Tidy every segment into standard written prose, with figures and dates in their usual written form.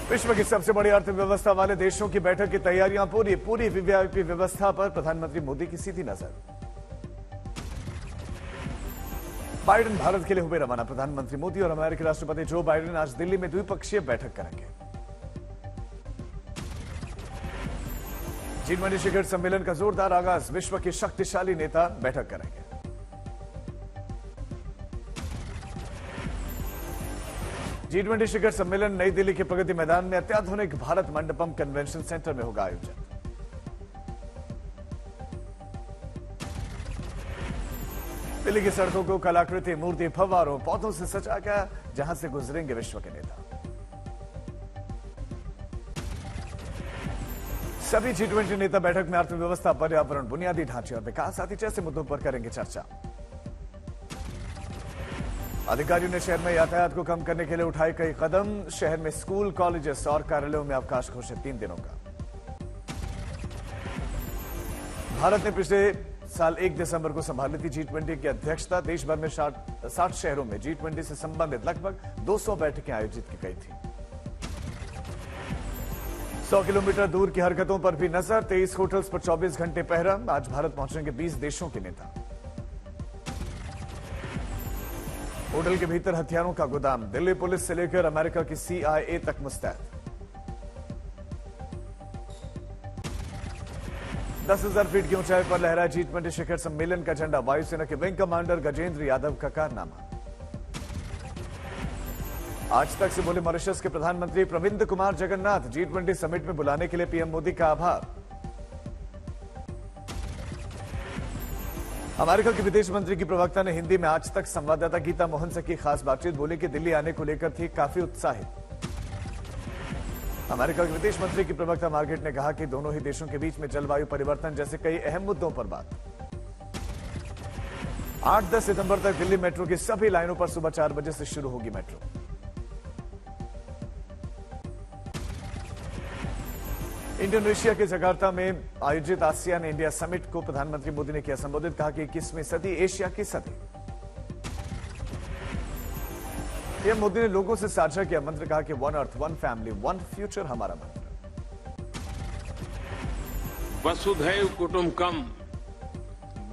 विश्व की सबसे बड़ी अर्थव्यवस्था वाले देशों की बैठक की तैयारियां पूरी वीवीआईपी व्यवस्था पर प्रधानमंत्री मोदी की सीधी नजर। बाइडेन भारत के लिए हुए रवाना। प्रधानमंत्री मोदी और अमेरिकी राष्ट्रपति जो बाइडेन आज दिल्ली में द्विपक्षीय बैठक करेंगे। G20 शिखर सम्मेलन का जोरदार आगाज। विश्व के शक्तिशाली नेता बैठक करेंगे। G20 शिखर सम्मेलन नई दिल्ली के प्रगति मैदान में अत्याधुनिक भारत मंडपम कन्वेंशन सेंटर में होगा आयोजित। दिल्ली की सड़कों को कलाकृति, मूर्ति, फव्वारों, पौधों से सजा गया, जहां से गुजरेंगे विश्व के नेता। सभी G20 नेता बैठक में अर्थव्यवस्था, पर्यावरण, बुनियादी ढांचे और विकास आदि जैसे मुद्दों पर करेंगे चर्चा। अधिकारियों ने शहर में यातायात को कम करने के लिए उठाए कई कदम। शहर में स्कूल, कॉलेजेस और कार्यालयों में अवकाश घोषित 3 दिनों का। भारत ने पिछले साल 1 दिसंबर को संभाली थी G20 की अध्यक्षता। देश भर में 60 शहरों में G20 से संबंधित लगभग 200 बैठकें आयोजित की गई थी। 100 किलोमीटर दूर की हरकतों पर भी नजर। 23 होटल्स पर 24 घंटे पहरा। आज भारत पहुंचेंगे 20 देशों के नेता। होटल के भीतर हथियारों का गोदाम। दिल्ली पुलिस से लेकर अमेरिका की CIA तक मुस्तैद। 10,000 फीट की ऊंचाई पर लहरा G20 शिखर सम्मेलन का झंडा। वायुसेना के विंग कमांडर गजेंद्र यादव का कारनामा। आज तक से बोले मॉरिशस के प्रधानमंत्री प्रविंद कुमार जगन्नाथ। G20 समिट में बुलाने के लिए पीएम मोदी का आभार। अमेरिका के विदेश मंत्री की प्रवक्ता ने हिंदी में आज तक संवाददाता गीता मोहन से की खास बातचीत। बोले कि दिल्ली आने को लेकर थी काफी उत्साहित। अमेरिका के विदेश मंत्री की प्रवक्ता मार्गेट ने कहा कि दोनों ही देशों के बीच में जलवायु परिवर्तन जैसे कई अहम मुद्दों पर बात। 8-10 सितंबर तक दिल्ली मेट्रो की सभी लाइनों पर सुबह 4 बजे से शुरू होगी मेट्रो। इंडोनेशिया के जकार्ता में आयोजित आसियान इंडिया समिट को प्रधानमंत्री मोदी ने किया संबोधित। कहा कि 21वीं सदी एशिया की सदी। पीएम मोदी ने लोगों से साझा किया मंत्र। कहा कि 1 अर्थ, 1 फैमिली, 1 फ्यूचर हमारा मंत्र। वसुधैव कुटुंबकम,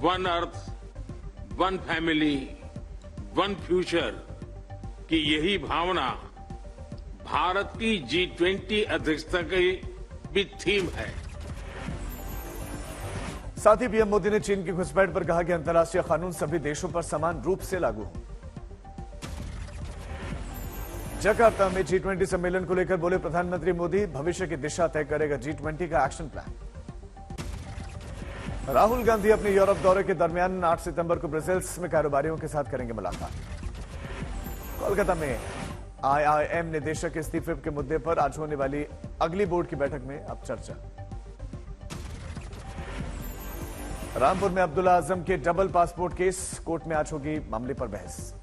1 अर्थ, 1 फैमिली, 1 फ्यूचर की यही भावना भारत की G20 अध्यक्षता की भी थीम है। साथ ही पीएम मोदी ने चीन की घुसपैठ पर कहा कि अंतर्राष्ट्रीय कानून सभी देशों पर समान रूप से लागू हो। जकार्ता में G20 सम्मेलन को लेकर बोले प्रधानमंत्री मोदी। भविष्य की दिशा तय करेगा G20 का एक्शन प्लान। राहुल गांधी अपने यूरोप दौरे के दरमियान 8 सितंबर को ब्रसेल्स में कारोबारियों के साथ करेंगे मुलाकात। कोलकाता में IIM निदेशक के इस्तीफे के मुद्दे पर आज होने वाली अगली बोर्ड की बैठक में अब चर्चा। रामपुर में अब्दुल्ला आजम के डबल पासपोर्ट केस। कोर्ट में आज होगी मामले पर बहस।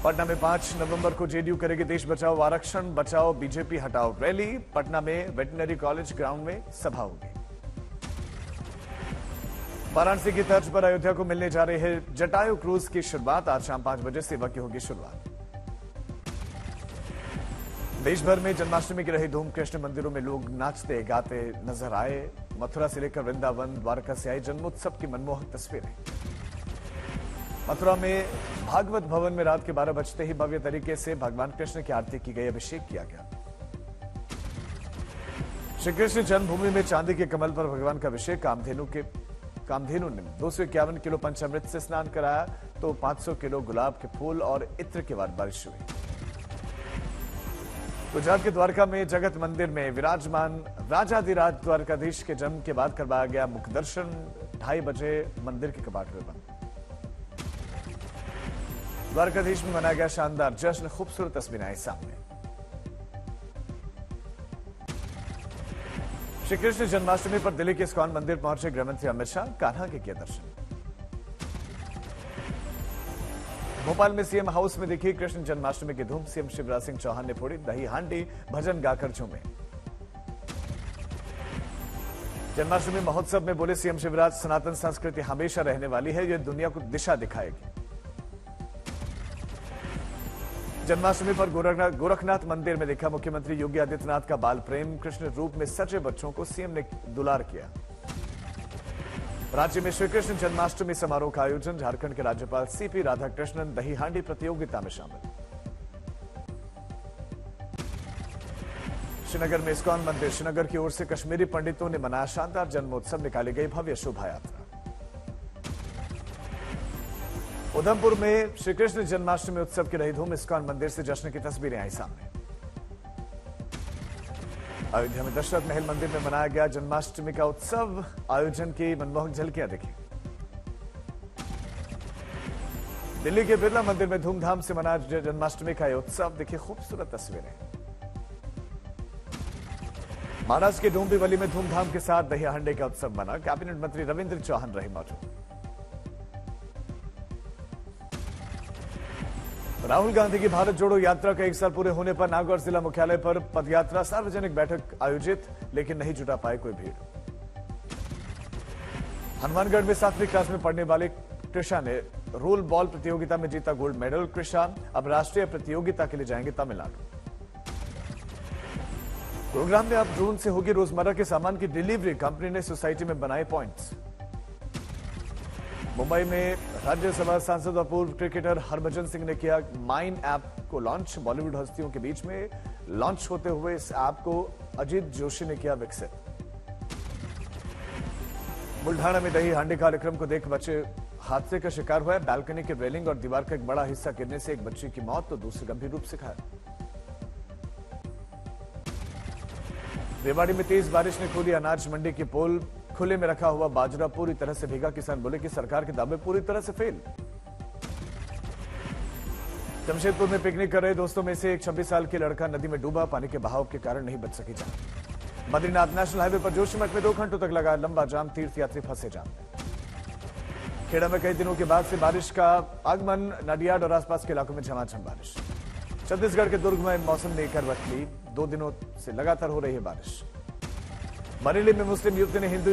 पटना में 5 नवंबर को JDU करेगी देश बचाओ, आरक्षण बचाओ, बीजेपी हटाओ रैली। पटना में वेटनरी कॉलेज ग्राउंड में सभा होगी। वाराणसी की तर्ज पर अयोध्या को मिलने जा रहे हैं जटायु क्रूज की शुरुआत। आज शाम 5 बजे सेवा की होगी शुरुआत। देश भर में जन्माष्टमी की रही धूम। कृष्ण मंदिरों में लोग नाचते गाते नजर आए। मथुरा से लेकर वृंदावन, द्वारका से आई जन्मोत्सव की मनमोहक तस्वीरें। मथुरा में भागवत भवन में रात के 12 बजते ही भव्य तरीके से भगवान कृष्ण की आरती की गई, अभिषेक किया गया। श्री कृष्ण जन्मभूमि में चांदी के कमल पर भगवान का अभिषेक। कामधेनु ने 251 किलो पंचामृत से स्नान कराया तो 500 किलो गुलाब के फूल और इत्र के बाद बारिश हुई। गुजरात के द्वारका में जगत मंदिर में विराजमान राजाधिराज द्वारकाधीश के जन्म के बाद करवाया गया मुख दर्शन। 2:30 बजे मंदिर के कपाट हुए बंद। द्वारकाधीश में मनाया गया शानदार जश्न। खूबसूरत तस्वीरें आई सामने। श्री कृष्ण जन्माष्टमी पर दिल्ली के इस्कॉन मंदिर पहुंचे गृहमंत्री अमित शाह। कान्हा के किए दर्शन। भोपाल में सीएम हाउस में देखी कृष्ण जन्माष्टमी की धूम। सीएम शिवराज सिंह चौहान ने फोड़ी दही हांडी, भजन गाकर झूमे। जन्माष्टमी महोत्सव में बोले सीएम शिवराज, सनातन संस्कृति हमेशा रहने वाली है, यह दुनिया को दिशा दिखाएगी। जन्माष्टमी पर गोरखनाथ मंदिर में देखा मुख्यमंत्री योगी आदित्यनाथ का बाल प्रेम। कृष्ण रूप में सजे बच्चों को सीएम ने दुलार किया। राज्य में श्री कृष्ण जन्माष्टमी समारोह का आयोजन। झारखंड के राज्यपाल सीपी राधाकृष्णन दही हांडी प्रतियोगिता में शामिल। श्रीनगर में इस्कॉन मंदिर श्रीनगर की ओर से कश्मीरी पंडितों ने मनाया शानदार जन्मोत्सव। निकाली गई भव्य शोभा यात्रा। उधमपुर में श्री कृष्ण जन्माष्टमी उत्सव की रही धूम। इस्कॉन मंदिर से जश्न की तस्वीरें आई सामने। अयोध्या में दशरथ महल मंदिर में मनाया गया जन्माष्टमी का उत्सव। आयोजन की मनमोहक झलकियां देखी। दिल्ली के बिरला मंदिर में धूमधाम से मनाया जन्माष्टमी का यह उत्सव। देखिए खूबसूरत तस्वीरें। महाराष्ट्र के डोंबिवली में धूमधाम के साथ दही हांडी का उत्सव मना। कैबिनेट मंत्री रविंद्र चौहान रहे मौजूद। राहुल गांधी की भारत जोड़ो यात्रा का 1 साल पूरे होने पर नागौर जिला मुख्यालय पर पदयात्रा सार्वजनिक बैठक आयोजित, लेकिन नहीं जुटा पाए कोई भीड़। हनुमानगढ़ में 7वीं क्लास में पढ़ने वाले कृषा ने रोल बॉल प्रतियोगिता में जीता गोल्ड मेडल। कृषा अब राष्ट्रीय प्रतियोगिता के लिए जाएंगे तमिलनाडु। गुरुग्राम में अब ड्रोन से होगी रोजमर्रा के सामान की डिलीवरी। कंपनी ने सोसाइटी में बनाए पॉइंट्स। मुंबई में राज्यसभा सांसद और पूर्व क्रिकेटर हरभजन सिंह ने किया माइन ऐप को लॉन्च। बॉलीवुड हस्तियों के बीच में लॉन्च होते हुए इस ऐप को अजीत जोशी ने किया विकसित। बुल्ढाना में दही हांडी कार्यक्रम को देख बच्चे हादसे का शिकार हुआ। बालकनी की रेलिंग और दीवार का एक बड़ा हिस्सा गिरने से एक बच्चे की मौत तो दूसरे गंभीर रूप से घायल। रेवाड़ी में तेज बारिश ने खोली अनाज मंडी की पोल। खुले में रखा हुआ बाजरा पूरी तरह से भीगा। किसान बोले कि सरकार के दावे पूरी तरह से फेल। जमशेदपुर में पिकनिक कर रहे दोस्तों में से एक 26 साल के लड़का नदी में डूबा। पानी के बहाव के कारण नहीं बच सकी जान। बद्रीनाथ नेशनल हाईवे पर जोशीमठ में 2 घंटों तक लगा लंबा जाम। तीर्थयात्री फंसे जाम में। खेड़ा में कई दिनों के बाद से बारिश का आगमन। नडियाड और आसपास के इलाकों में झमाझम बारिश। छत्तीसगढ़ के दुर्ग में मौसम ने करवट ली। 2 दिनों से लगातार हो रही है बारिश। बरेली में मुस्लिम युवती ने हिंदू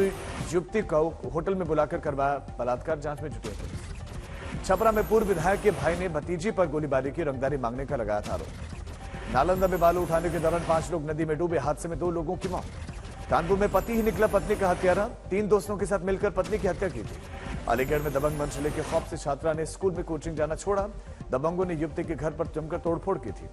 युवती को होटल में बुलाकर करवाया बलात्कार। जांच में जुटी है पुलिस। छपरा में पूर्व विधायक के भाई ने भतीजी पर गोलीबारी की। रंगदारी मांगने का लगाया था आरोप। नालंदा में बालू उठाने के दौरान 5 लोग नदी में डूबे। हादसे में 2 लोगों की मौत। कानपुर में पति ही निकला पत्नी का हत्यारा। 3 दोस्तों के साथ मिलकर पत्नी की हत्या की थी। अलीगढ़ में दबंग मंचले के खौफ से छात्रा ने स्कूल में कोचिंग जाना छोड़ा। दबंगों ने युवती के घर पर जमकर तोड़फोड़ की थी।